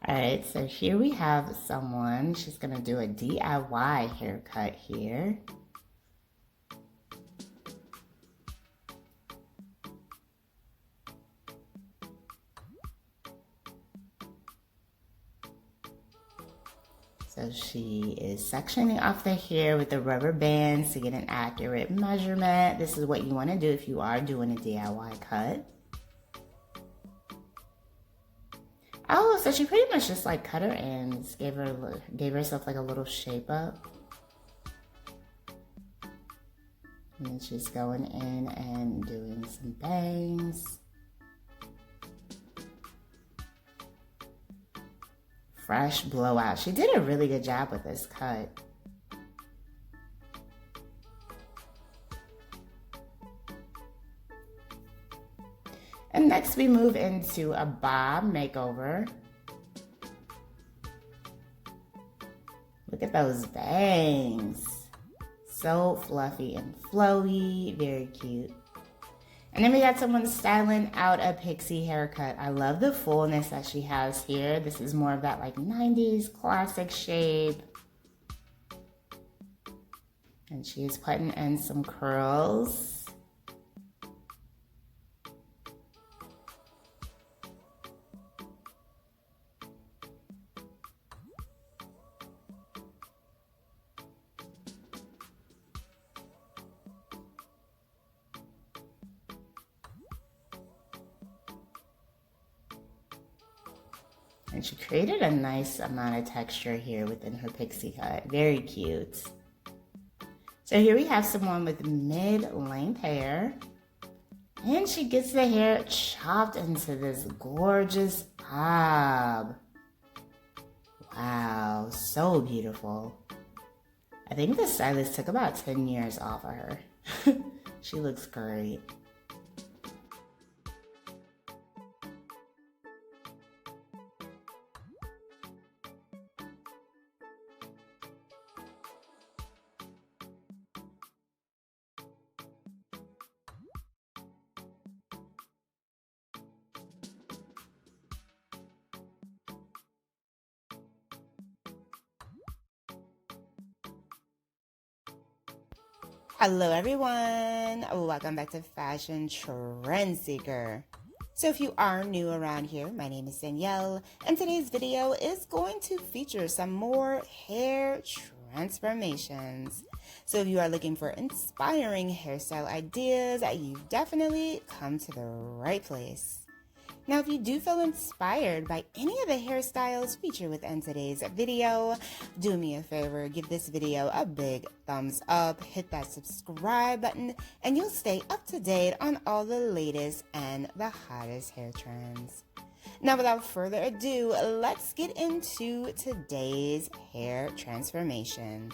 All right, so here we have someone. She's gonna do a DIY haircut here. So she is sectioning off the hair with the rubber bands to get an accurate measurement. This is what you want to do if you are doing a DIY cut. Oh, so she pretty much just like cut her ends, gave herself like a little shape up. And then she's going in and doing some bangs. Fresh blowout. She did a really good job with this cut. And next we move into a bob makeover. Look at those bangs. So fluffy and flowy, very cute. And then we got someone styling out a Pixie haircut. I love the fullness that she has here. This is more of that like 90s classic shape. And she is putting in some curls. And she created a nice amount of texture here within her pixie cut. Very cute. So here we have someone with mid-length hair. And she gets the hair chopped into this gorgeous bob. Wow, so beautiful. I think the stylist took about 10 years off of her. She looks great. Hello everyone, welcome back to Fashion Trend Seeker. So if you are new around here, my name is Danielle, and today's video is going to feature some more hair transformations. So if you are looking for inspiring hairstyle ideas, you've definitely come to the right place. Now, if you do feel inspired by any of the hairstyles featured within today's video, do me a favor, give this video a big thumbs up, hit that subscribe button, and you'll stay up to date on all the latest and the hottest hair trends. Now, without further ado, let's get into today's hair transformations.